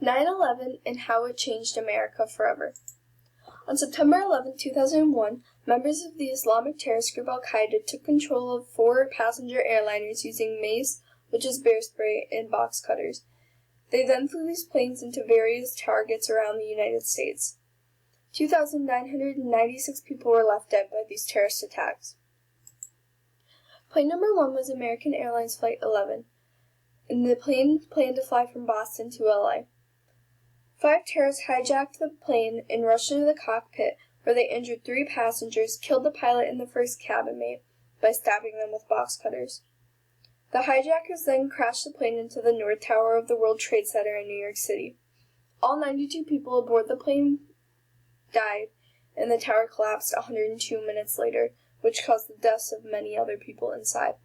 9/11 and How It Changed America Forever. On September 11, 2001, members of the Islamic terrorist group Al-Qaeda took control of 4 passenger airliners using mace, which is bear spray, and box cutters. They then flew these planes into various targets around the United States. 2,996 people were left dead by these terrorist attacks. Plane number 1 was American Airlines Flight 11, and the plane planned to fly from Boston to LA. 5 terrorists hijacked the plane and rushed into the cockpit, where they injured 3 passengers, killed the pilot and the first cabin mate by stabbing them with box cutters. The hijackers then crashed the plane into the North Tower of the World Trade Center in New York City. All 92 people aboard the plane died, and the tower collapsed 102 minutes later, which caused the deaths of many other people inside.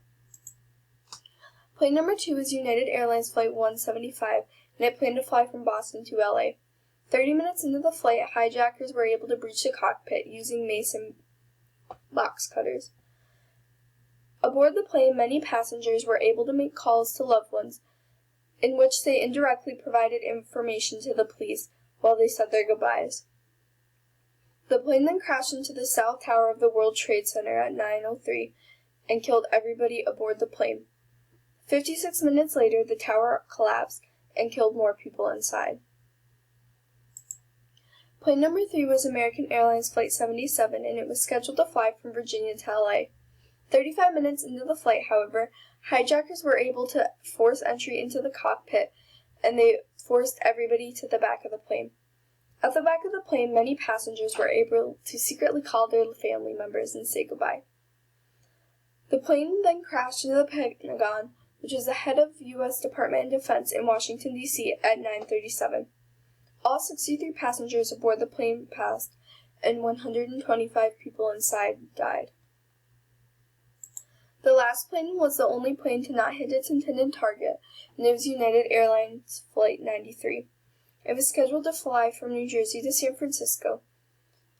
Plane number 2 is United Airlines Flight 175, and it planned to fly from Boston to LA. 30 minutes into the flight, hijackers were able to breach the cockpit using mace and box cutters. Aboard the plane, many passengers were able to make calls to loved ones, in which they indirectly provided information to the police while they said their goodbyes. The plane then crashed into the South Tower of the World Trade Center at 9:03 and killed everybody aboard the plane. 56 minutes later, the tower collapsed and killed more people inside. Plane number 3 was American Airlines Flight 77, and it was scheduled to fly from Virginia to LA. 35 minutes into the flight, however, hijackers were able to force entry into the cockpit, and they forced everybody to the back of the plane. At the back of the plane, many passengers were able to secretly call their family members and say goodbye. The plane then crashed into the Pentagon, which is the head of U.S. Department of Defense in Washington, D.C. at 9:37. All 63 passengers aboard the plane passed, and 125 people inside died. The last plane was the only plane to not hit its intended target, and it was United Airlines Flight 93. It was scheduled to fly from New Jersey to San Francisco.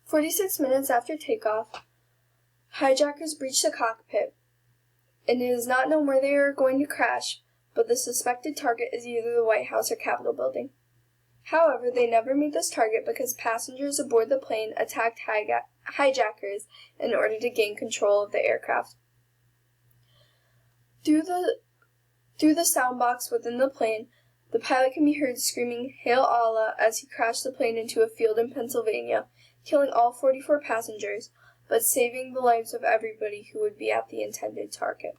46 minutes after takeoff, hijackers breached the cockpit, and it is not known where they are going to crash, but the suspected target is either the White House or Capitol Building. However, they never made this target because passengers aboard the plane attacked hijackers in order to gain control of the aircraft. Through the sound box within the plane, the pilot can be heard screaming "Hail Allah" as he crashed the plane into a field in Pennsylvania, killing all 44 passengers, but saving the lives of everybody who would be at the intended target.